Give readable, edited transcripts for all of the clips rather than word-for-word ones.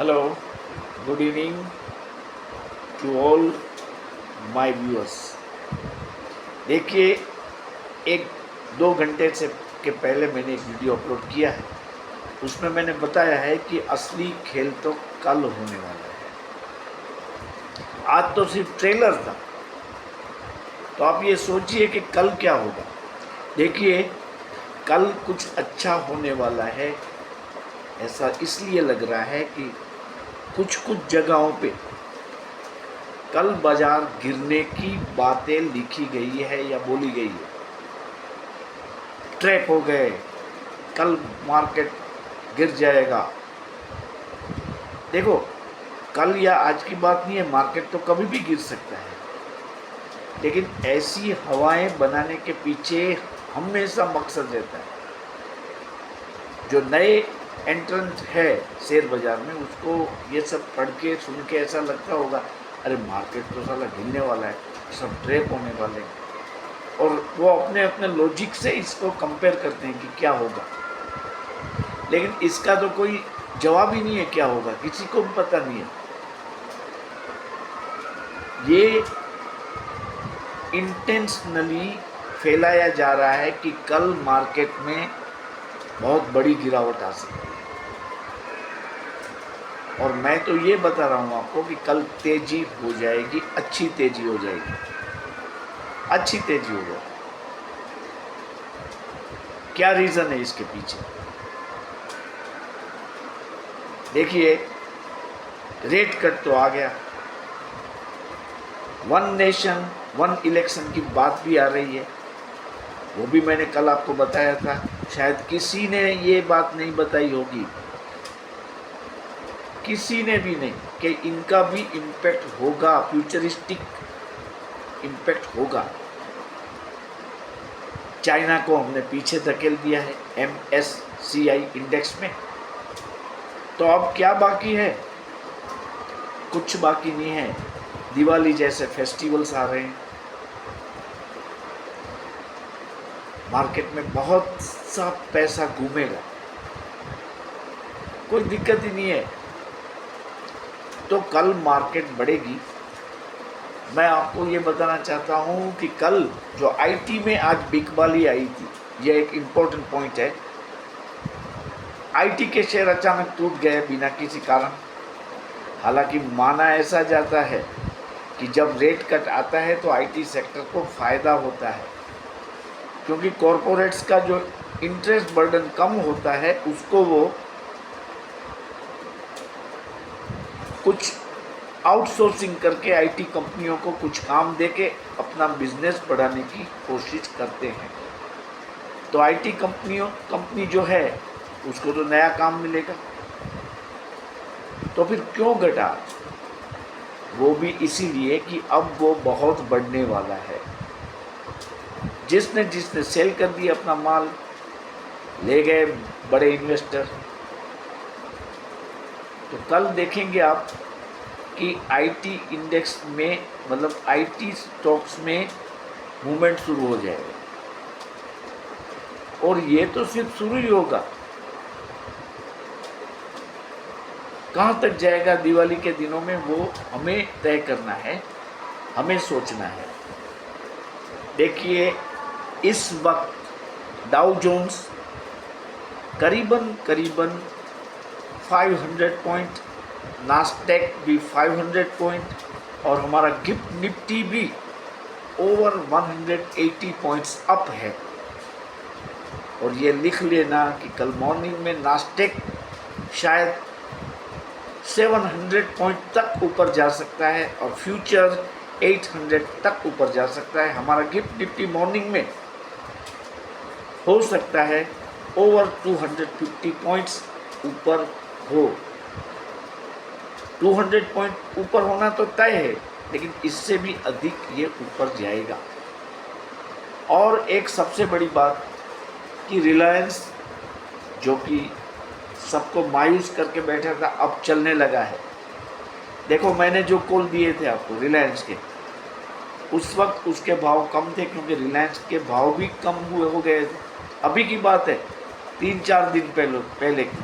Hello, good evening to all my viewers. देखिए, एक 2 घंटे से के पहले मैंने एक वीडियो अपलोड किया है। उसमें मैंने बताया है कि असली खेल तो कल होने वाला है। आज तो सिर्फ ट्रेलर था, तो आप ये सोचिए कि कल क्या होगा। देखिए, कल कुछ अच्छा होने वाला है। ऐसा इसलिए लग रहा है कि कुछ कुछ जगहों पे कल बाजार गिरने की बातें लिखी गई है या बोली गई है। ट्रैप हो गए, कल मार्केट गिर जाएगा। देखो, कल या आज की बात नहीं है, मार्केट तो कभी भी गिर सकता है। लेकिन ऐसी हवाएं बनाने के पीछे हमेशा मकसद रहता है। जो नए एंट्रेंट है शेयर बाजार में, उसको ये सब पढ़ के सुन के ऐसा लगता होगा, अरे मार्केट तो साला गिरने वाला है, सब ट्रैप होने वाले हैं। और वो अपने अपने लॉजिक से इसको कंपेयर करते हैं कि क्या होगा। लेकिन इसका तो कोई जवाब ही नहीं है क्या होगा, किसी को भी पता नहीं है। ये इंटेंशनली फैलाया जा रहा है कि कल मार्केट में बहुत बड़ी गिरावट आ सकती है। और मैं तो ये बता रहा हूँ आपको कि कल तेजी हो जाएगी, अच्छी तेजी हो जाएगी, अच्छी तेजी हो जाएगी। क्या रीज़न है इसके पीछे? देखिए, रेट कट तो आ गया, वन नेशन वन इलेक्शन की बात भी आ रही है। वो भी मैंने कल आपको बताया था। शायद किसी ने ये बात नहीं बताई होगी, किसी ने भी नहीं, कि इनका भी इम्पैक्ट होगा, फ्यूचरिस्टिक इम्पैक्ट होगा। चाइना को हमने पीछे धकेल दिया है MSCI इंडेक्स में। तो अब क्या बाकी है? कुछ बाकी नहीं है। दिवाली जैसे फेस्टिवल्स आ रहे हैं, मार्केट में बहुत सा पैसा घूमेगा, कोई दिक्कत ही नहीं है। तो कल मार्केट बढ़ेगी। मैं आपको ये बताना चाहता हूँ कि कल जो IT में आज बिकबाली आई थी, यह एक इम्पोर्टेंट पॉइंट है। IT के शेयर अचानक टूट गए बिना किसी कारण। हालांकि माना ऐसा जाता है कि जब रेट कट आता है तो IT सेक्टर को फ़ायदा होता है, क्योंकि कॉरपोरेट्स का जो इंटरेस्ट बर्डन कम होता है, उसको वो कुछ आउटसोर्सिंग करके IT कंपनियों को कुछ काम दे के अपना बिजनेस बढ़ाने की कोशिश करते हैं। तो IT कंपनी जो है, उसको तो नया काम मिलेगा। तो फिर क्यों घटा? वो भी इसीलिए कि अब वो बहुत बढ़ने वाला है। जिसने जिसने सेल कर दिया अपना माल, ले गए बड़े इन्वेस्टर। तो कल देखेंगे आप कि IT इंडेक्स में, मतलब IT स्टॉक्स में मूवमेंट शुरू हो जाएगा। और ये तो सिर्फ शुरू ही होगा, कहाँ तक जाएगा दिवाली के दिनों में वो हमें तय करना है, हमें सोचना है। देखिए, इस वक्त डाउ जोन्स करीबन 500 पॉइंट, नास्डैक भी 500 पॉइंट और हमारा गिफ्ट निफ्टी भी ओवर 180 पॉइंट्स अप है। और ये लिख लेना कि कल मॉर्निंग में नास्डैक शायद 700 पॉइंट तक ऊपर जा सकता है और फ्यूचर 800 तक ऊपर जा सकता है। हमारा गिफ्ट निफ्टी मॉर्निंग में हो सकता है ओवर 250 पॉइंट्स ऊपर हो। 200 पॉइंट ऊपर होना तो तय है, लेकिन इससे भी अधिक ये ऊपर जाएगा। और एक सबसे बड़ी बात कि रिलायंस, जो कि सबको मायूस करके बैठा था, अब चलने लगा है। देखो, मैंने जो कॉल दिए थे आपको रिलायंस के, उस वक्त उसके भाव कम थे, क्योंकि रिलायंस के भाव भी कम हुए हो गए थे। अभी की बात है, 3-4 दिन पहले की।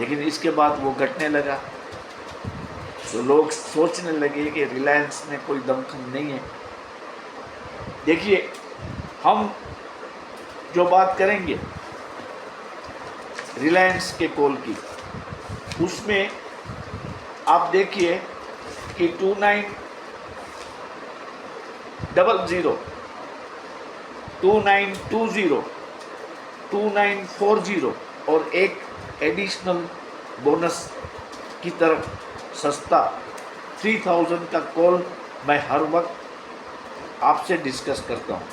लेकिन इसके बाद वो घटने लगा, तो लोग सोचने लगे कि रिलायंस में कोई दमखम नहीं है। देखिए, हम जो बात करेंगे रिलायंस के कॉल की, उसमें आप देखिए कि 2900, 2920, 2940 और एक एडिशनल बोनस की तरफ सस्ता 3000 का कॉल मैं हर वक्त आपसे डिस्कस करता हूँ।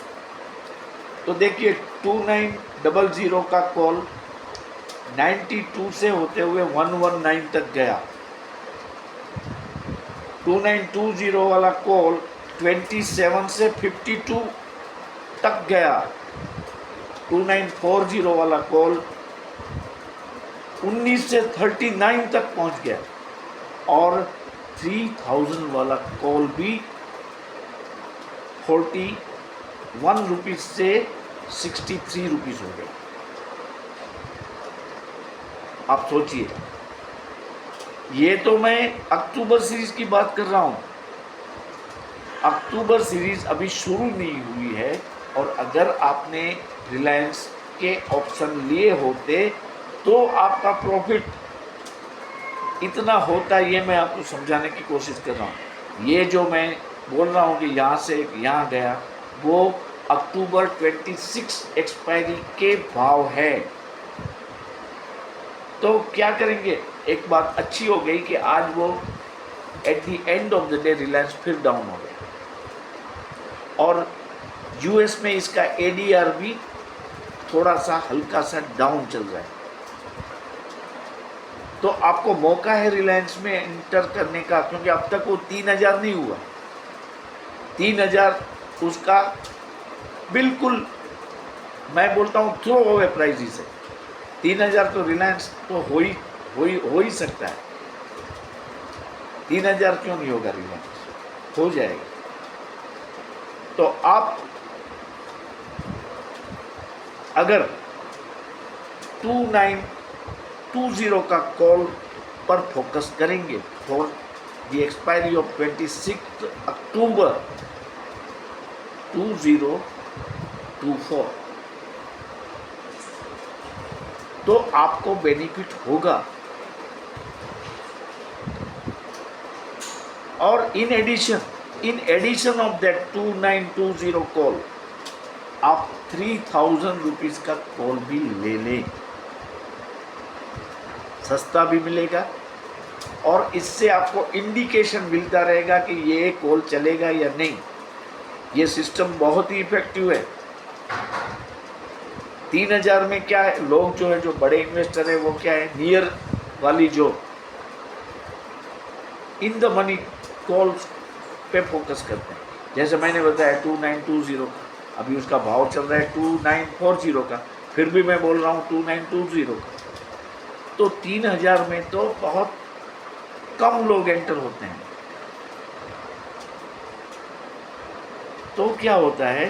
तो देखिए 2900 का कॉल 92 से होते हुए 119 तक गया। 2920 वाला कॉल 27 से 52 तक गया। 2940 वाला कॉल 19 से 39 तक पहुंच गया और 3000 वाला कॉल भी 41 रुपीज से 63 रुपीज हो गया। आप सोचिए, ये तो मैं अक्टूबर सीरीज की बात कर रहा हूं। अक्टूबर सीरीज अभी शुरू नहीं हुई है, और अगर आपने रिलायंस के ऑप्शन लिए होते तो आपका प्रॉफिट इतना होता, ये मैं आपको समझाने की कोशिश कर रहा हूँ। ये जो मैं बोल रहा हूँ कि यहाँ से यहाँ गया, वो अक्टूबर 26 एक्सपायरी के भाव है। तो क्या करेंगे, एक बात अच्छी हो गई कि आज वो at the end of the day Reliance फिर डाउन हो गया, और यूएस में इसका एडीआर भी थोड़ा सा हल्का सा डाउन चल रहा है। तो आपको मौका है रिलायंस में एंटर करने का, क्योंकि अब तक वो 3000 नहीं हुआ। 3000 उसका बिल्कुल, मैं बोलता हूँ थ्रो अवे प्राइस है। 3000 तो रिलायंस तो हो ही सकता है। 3000 क्यों नहीं होगा, रिलायंस हो जाएगा। तो आप अगर 2920 का कॉल पर फोकस करेंगे for the expiry of 26 October 2024, तो आपको बेनिफिट होगा। और in addition of that 2920 call, आप 3000 रुपीज का कॉल भी ले लें, सस्ता भी मिलेगा, और इससे आपको इंडिकेशन मिलता रहेगा कि ये कॉल चलेगा या नहीं। ये सिस्टम बहुत ही इफेक्टिव है। 3000 में क्या है, लोग जो है, जो बड़े इन्वेस्टर है, वो क्या है, नियर वाली जो इन द मनी कॉल्स पे फोकस करते हैं। जैसे मैंने बताया 2920 का, अभी उसका भाव चल रहा है 2940 का, फिर भी मैं बोल रहा हूँ 2920 का। तो 3000 में तो बहुत कम लोग एंटर होते हैं। तो क्या होता है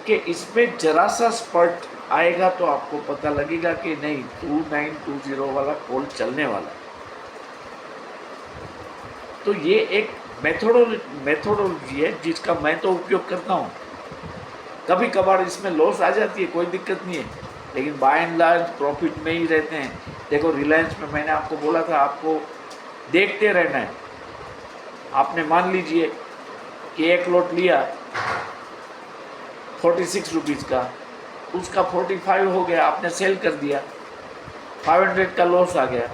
कि इसमें जरा सा स्पर्ट आएगा तो आपको पता लगेगा कि नहीं, 2920 वाला कॉल चलने वाला है। तो ये एक मेथोडोलॉजी है जिसका मैं तो उपयोग करता हूँ। कभी कभार इसमें लॉस आ जाती है, कोई दिक्कत नहीं है, लेकिन बाय एंड लार्ज प्रॉफिट में ही रहते हैं। देखो रिलायंस में मैंने आपको बोला था, आपको देखते रहना है। आपने मान लीजिए कि एक लॉट लिया 46 रुपीज़ का, उसका 45 हो गया, आपने सेल कर दिया, 500 का लॉस आ गया,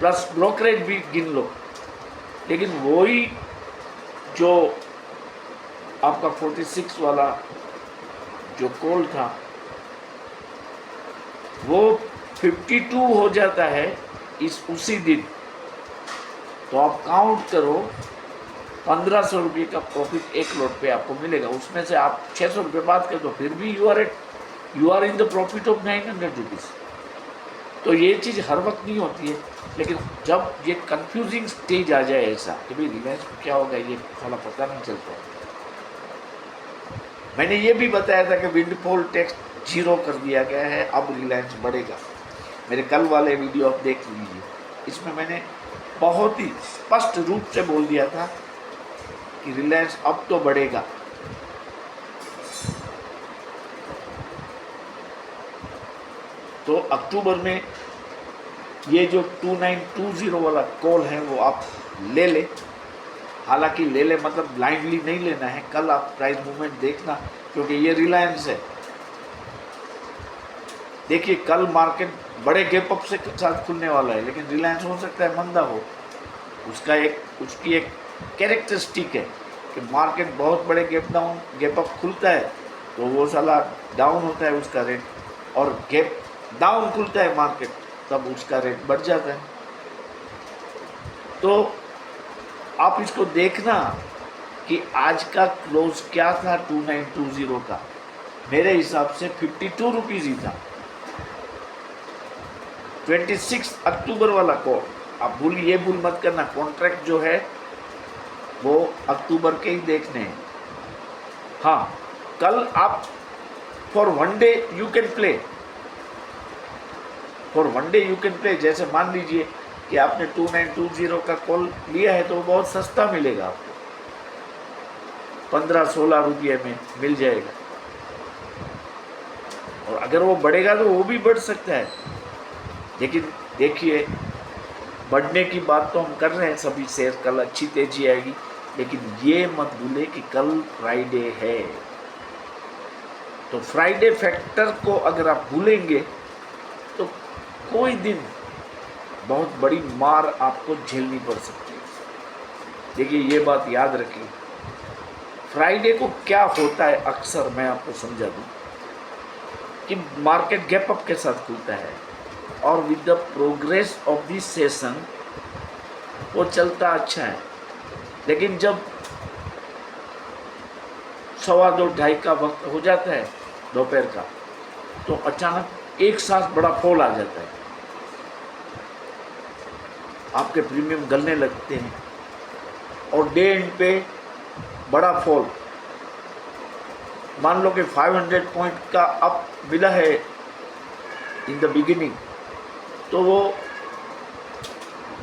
प्लस ब्रोकरेज भी गिन लो। लेकिन वही जो आपका 46 वाला जो कॉल था, वो 52 हो जाता है उसी दिन। तो आप काउंट करो, 1500 रुपये का प्रॉफिट एक लॉट पे आपको मिलेगा। उसमें से आप 600 रुपये बात कर दो, फिर भी you are in the profit of 900 rupees. तो ये चीज़ हर वक्त नहीं होती है, लेकिन जब ये कंफ्यूजिंग स्टेज आ जाए ऐसा कि भाई रिलायंस में क्या होगा, ये थोड़ा पता नहीं चलता। मैंने ये भी बताया था कि विंडफॉल टैक्स 0 कर दिया गया है, अब रिलायंस बढ़ेगा। मेरे कल वाले वीडियो आप देख लीजिए, इसमें मैंने बहुत ही स्पष्ट रूप से बोल दिया था कि रिलायंस अब तो बढ़ेगा। तो अक्टूबर में ये जो 2920 वाला कॉल है वो आप ले ले। हालांकि ले ले मतलब ब्लाइंडली नहीं लेना है, कल आप प्राइस मूवमेंट देखना, क्योंकि ये रिलायंस है। देखिए कल मार्केट बड़े गैप अप से साथ खुलने वाला है, लेकिन रिलायंस हो सकता है मंदा हो। उसकी एक कैरेक्टरिस्टिक है कि मार्केट बहुत बड़े गैप अप खुलता है तो वो साला डाउन होता है उसका रेट, और गैप डाउन खुलता है मार्केट तब उसका रेट बढ़ जाता है। तो आप इसको देखना कि आज का क्लोज क्या था 2920 का। मेरे हिसाब से 52 रुपीज़ ही था। 26 अक्टूबर वाला कॉल आप ये भूल मत करना, कॉन्ट्रैक्ट जो है वो अक्टूबर के ही देखने हैं। हाँ, कल आप for one day you can play, जैसे मान लीजिए कि आपने 2920 का कॉल लिया है तो वो बहुत सस्ता मिलेगा आपको, 15-16 रुपये में मिल जाएगा। और अगर वो बढ़ेगा तो वो भी बढ़ सकता है, लेकिन देखिए बढ़ने की बात तो हम कर रहे हैं सभी शेयर, कल अच्छी तेजी आएगी, लेकिन ये मत भूले कि कल फ्राइडे है। तो फ्राइडे फैक्टर को अगर आप भूलेंगे तो कोई दिन बहुत बड़ी मार आपको झेलनी पड़ सकती है। देखिए ये बात याद रखिए, फ्राइडे को क्या होता है अक्सर मैं आपको समझा दूं कि मार्केट गैप अप के साथ खुलता है और with the progress of this session वो चलता अच्छा है, लेकिन जब 2:15-2:30 का वक्त हो जाता है दोपहर का तो अचानक एक साथ बड़ा फॉल आ जाता है, आपके प्रीमियम गलने लगते हैं और डे एंड पे बड़ा फॉल। मान लो कि 500 पॉइंट का अप मिला है इन द बिगिनिंग, तो वो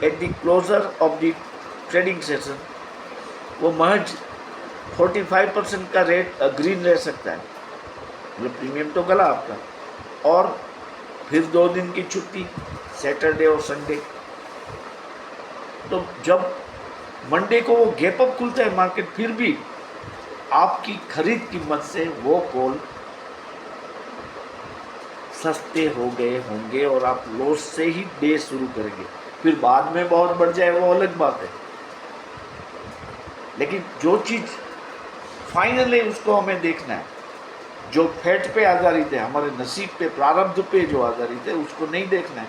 at the closure of the trading session वो महज 45% का रेट ग्रीन ले सकता है, मतलब प्रीमियम तो गला आपका। और फिर 2 दिन की छुट्टी, सैटरडे और संडे, तो जब मंडे को वो गैप अप खुलता है मार्केट, फिर भी आपकी खरीद कीमत से वो कॉल सस्ते हो गए होंगे और आप लॉस से ही डे शुरू करेंगे। फिर बाद में बहुत बढ़ जाए वो अलग बात है, लेकिन जो चीज़ फाइनल है उसको हमें देखना है। जो फैट पे आधारित है, हमारे नसीब पे, प्रारब्ध पे जो आधारित है, उसको नहीं देखना है।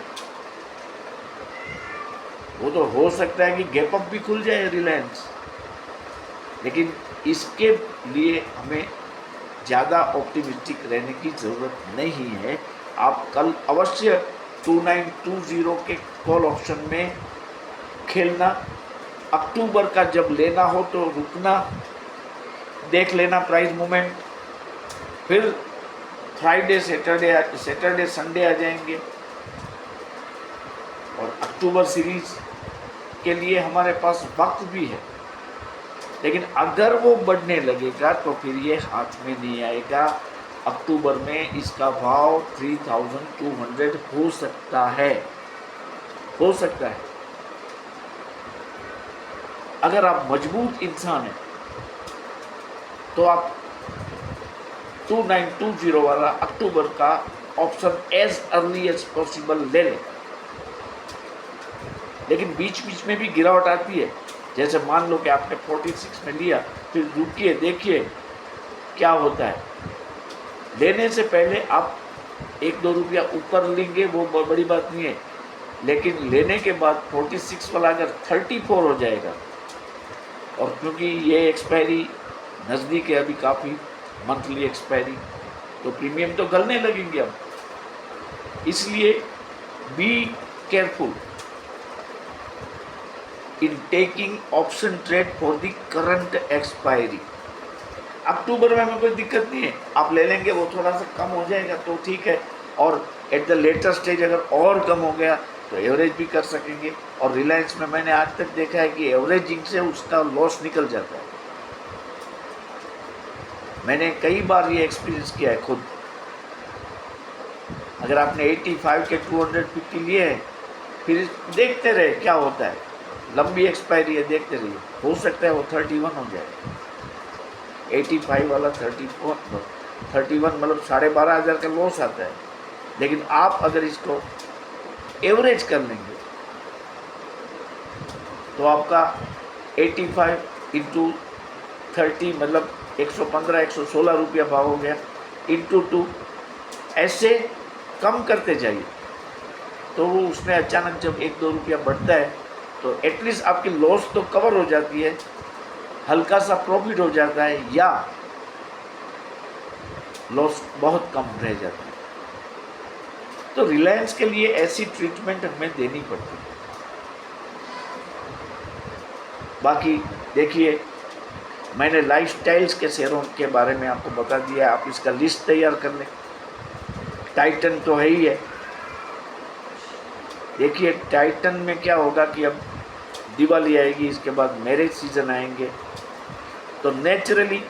वो तो हो सकता है कि गैप अप भी खुल जाए रिलायंस, लेकिन इसके लिए हमें ज़्यादा ऑप्टिमिस्टिक रहने की ज़रूरत नहीं है। आप कल अवश्य 2920 के कॉल ऑप्शन में खेलना। अक्टूबर का जब लेना हो तो रुकना, देख लेना प्राइस मूवमेंट, फिर फ्राइडे सैटरडे संडे आ जाएंगे और अक्टूबर सीरीज के लिए हमारे पास वक्त भी है। लेकिन अगर वो बढ़ने लगेगा तो फिर ये हाथ में नहीं आएगा। अक्टूबर में इसका भाव 3200 हो सकता है, अगर आप मजबूत इंसान हैं तो आप 2920 वाला अक्टूबर का option as early as possible ले लें। लेकिन बीच बीच में भी गिरावट आती है, जैसे मान लो कि आपने 46 में लिया, फिर रुकिए, देखिए क्या होता है। लेने से पहले आप 1-2 रुपया ऊपर लेंगे वो बड़ी बात नहीं है, लेकिन लेने के बाद 46 वाला अगर 34 हो जाएगा, और क्योंकि ये एक्सपायरी नज़दीक है अभी काफ़ी, मंथली एक्सपायरी, तो प्रीमियम तो गलने लगेंगे अब। इसलिए be careful in taking option trade for the current expiry. अक्टूबर में हमें कोई दिक्कत नहीं है, आप ले लेंगे, वो थोड़ा सा कम हो जाएगा तो ठीक है, और एट द लेटर स्टेज अगर और कम हो गया तो एवरेज भी कर सकेंगे। और रिलायंस में मैंने आज तक देखा है कि एवरेजिंग से उसका लॉस निकल जाता है। मैंने कई बार ये एक्सपीरियंस किया है खुद। अगर आपने 85 के 250 लिए हैं, फिर देखते रहे क्या होता है, लंबी एक्सपायरी है, देखते रहिए, हो सकता है वो 31 हो जाए। 85 वाला 31 मतलब 12,500 का लॉस आता है। लेकिन आप अगर इसको एवरेज कर लेंगे तो आपका 85 इंटू 30 मतलब 115-116 रुपया भाव हो गया, इंटू 2 ऐसे कम करते जाइए। तो वो उसमें अचानक जब 1-2 रुपया बढ़ता है तो एटलीस्ट आपकी लॉस तो कवर हो जाती है, हल्का सा प्रॉफिट हो जाता है, या लॉस बहुत कम रह जाता है। तो रिलायंस के लिए ऐसी ट्रीटमेंट हमें देनी पड़ती है। बाकी देखिए, मैंने लाइफस्टाइल्स के शेयरों के बारे में आपको बता दिया, आप इसका लिस्ट तैयार कर लें। टाइटन तो है ही है। देखिए टाइटन में क्या होगा कि अब दिवाली आएगी, इसके बाद मैरिज सीजन आएंगे, तो नेचुरली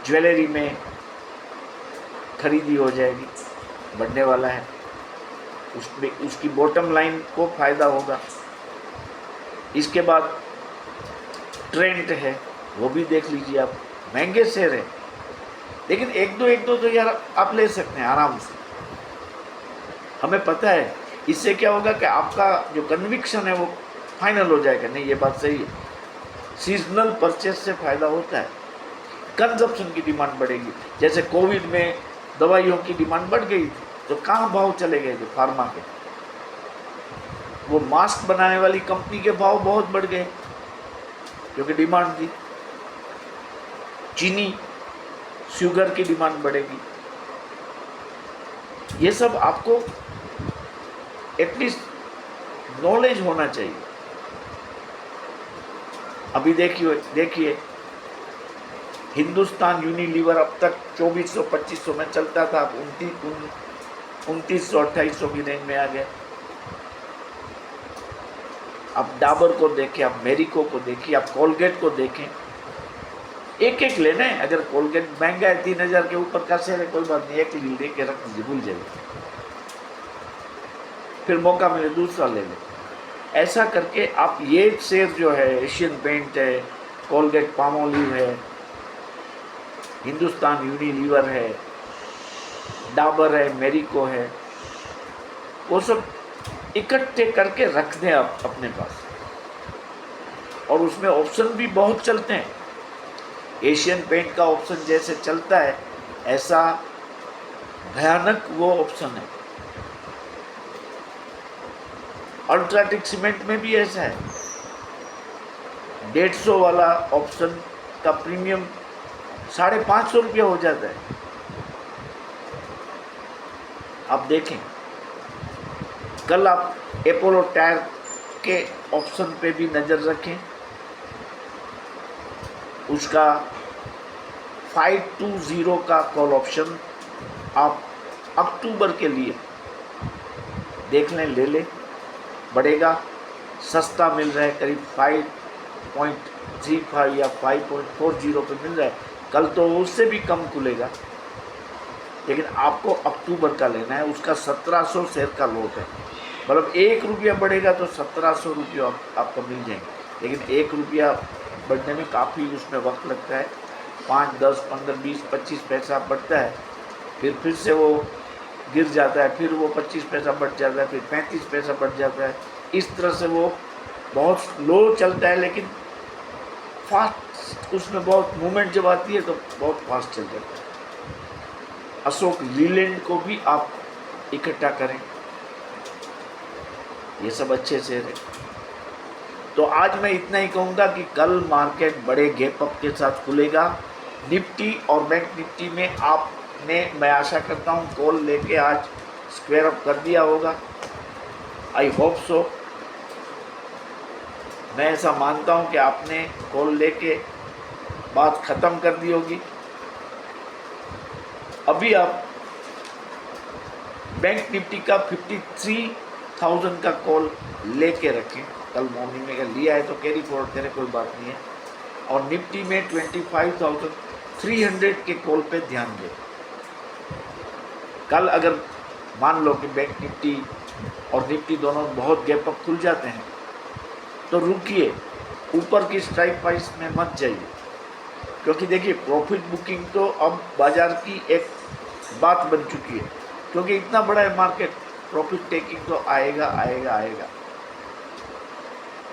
ज्वेलरी में खरीदी हो जाएगी, बढ़ने वाला है, उसमें उसकी बॉटम लाइन को फ़ायदा होगा। इसके बाद ट्रेंड है, वो भी देख लीजिए आप, महंगे शेयर है, लेकिन एक दो तो यार आप ले सकते हैं आराम से। हमें पता है इससे क्या होगा कि आपका जो कन्विक्शन है वो फाइनल हो जाएगा, नहीं ये बात सही है। सीजनल परचेस से फ़ायदा होता है, कंजप्शन की डिमांड बढ़ेगी। जैसे कोविड में दवाइयों की डिमांड बढ़ गई थी, तो कहाँ भाव चले गए थे फार्मा के, वो मास्क बनाने वाली कंपनी के भाव बहुत बढ़ गए क्योंकि डिमांड थी। चीनी, शुगर की डिमांड बढ़ेगी। ये सब आपको एटलीस्ट नॉलेज होना चाहिए। अभी देखिए हिंदुस्तान यूनिलीवर अब तक 2400-2500 में चलता था, अब 2900-2800 की रेंज में आ गया। आप डाबर को देखें, आप मेरिको को देखिए, आप कोलगेट को देखें, एक एक लेना है। अगर कोलगेट महंगा है, 3000 के ऊपर का शेयर है, कोई बात नहीं, एक लेके रख दीजिए, भूल जाइए, फिर मौका मिले दूसरा ले लें। ऐसा करके आप ये शेयर जो है, एशियन पेंट है, कोलगेट पामोलिव है, हिंदुस्तान यूनिलीवर है, डाबर है, मेरिको है, वो सब इकट्ठे करके रख दें आप अपने पास। और उसमें ऑप्शन भी बहुत चलते हैं। एशियन पेंट का ऑप्शन जैसे चलता है, ऐसा भयानक वो ऑप्शन है। अल्ट्राटेक सीमेंट में भी ऐसा है, 150 वाला ऑप्शन का प्रीमियम 550 रुपया हो जाता है। आप देखें, कल आप अपोलो टायर के ऑप्शन पे भी नज़र रखें, उसका 520 का कॉल ऑप्शन आप अक्टूबर के लिए देख लें, ले लें, बढ़ेगा, सस्ता मिल रहा है, करीब 5.35 या 5.40 पे मिल रहा है। कल तो उससे भी कम खुलेगा, लेकिन आपको अक्टूबर का लेना है। उसका 1700 शेयर का लॉट है, मतलब 1 रुपया बढ़ेगा तो 1700 रुपये आपको मिल जाएंगे। लेकिन 1 रुपया बढ़ने में काफ़ी उसमें वक्त लगता है, 5, 10, 15, 20, 25 पैसा बढ़ता है, फिर से वो गिर जाता है, फिर वो 25 पैसा बढ़ जाता है, फिर 35 पैसा बढ़ जाता है। इस तरह से वो बहुत स्लो चलता है, लेकिन फास्ट उसमें बहुत मूवमेंट जब आती है तो बहुत फास्ट चल जाता है। अशोक लीलैंड को भी आप इकट्ठा करें, ये सब अच्छे से रहे। तो आज मैं इतना ही कहूँगा कि कल मार्केट बड़े गैप अप के साथ खुलेगा। निफ्टी और बैंक निफ्टी में आपने, मैं आशा करता हूँ, कॉल लेके आज स्क्वायर अप कर दिया होगा। I hope so. मैं ऐसा मानता हूँ कि आपने कॉल लेके बात ख़त्म कर दी होगी। अभी आप बैंक निफ्टी का 53,000 का कॉल लेके रखें, कल मॉर्निंग में अगर लिया है तो कैरी फॉरवर्ड करें, कोई बात नहीं है। और निफ्टी में 25,300 के कॉल पे ध्यान दें। कल अगर मान लो कि बैंक निफ्टी और निफ्टी दोनों बहुत गैप अप खुल जाते हैं तो रुकिए, ऊपर की स्ट्राइक प्राइस में मत जाइए, क्योंकि देखिए प्रॉफिट बुकिंग तो अब बाजार की एक बात बन चुकी है, क्योंकि इतना बड़ा है मार्केट, प्रॉफिट टेकिंग तो आएगा आएगा आएगा।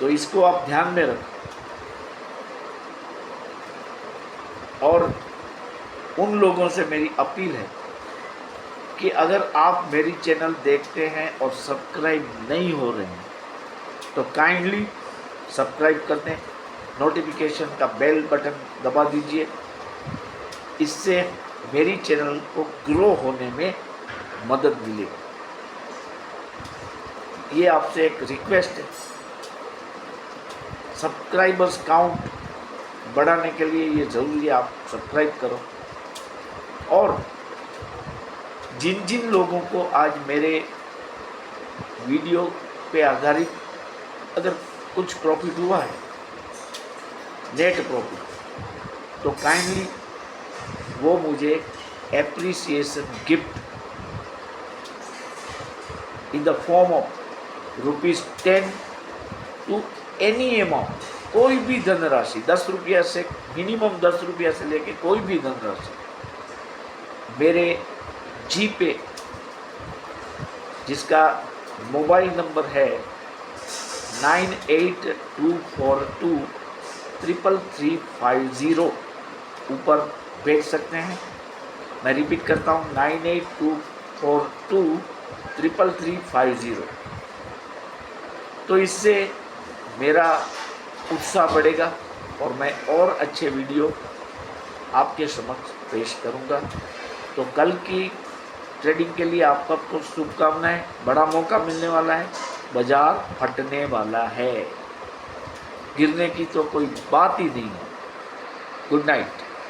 तो इसको आप ध्यान में रखें। और उन लोगों से मेरी अपील है कि अगर आप मेरी चैनल देखते हैं और सब्सक्राइब नहीं हो रहे हैं तो काइंडली सब्सक्राइब कर दें, नोटिफिकेशन का बेल बटन दबा दीजिए। इससे मेरी चैनल को ग्रो होने में मदद मिलेगी। ये आपसे एक रिक्वेस्ट है। सब्सक्राइबर्स काउंट बढ़ाने के लिए ये ज़रूरी है, आप सब्सक्राइब करो। और जिन जिन लोगों को आज मेरे वीडियो पे आधारित अगर कुछ प्रॉफिट हुआ है, नेट प्रॉफिट, तो काइंडली वो मुझे appreciation gift in the form of ₹10 to any amount, कोई भी धनराशि, 10 रुपया से मिनिमम 10 रुपया से लेके कोई भी धनराशि मेरे जी पे, जिसका मोबाइल नंबर है 9824233350, ऊपर भेज सकते हैं। मैं रिपीट करता हूँ 9824233350। तो इससे मेरा उत्साह बढ़ेगा और मैं और अच्छे वीडियो आपके समक्ष पेश करूँगा। तो कल की ट्रेडिंग के लिए आपका कुछ शुभकामनाएं। बड़ा मौका मिलने वाला है, बाजार फटने वाला है, गिरने की तो कोई बात ही नहीं है। Good night.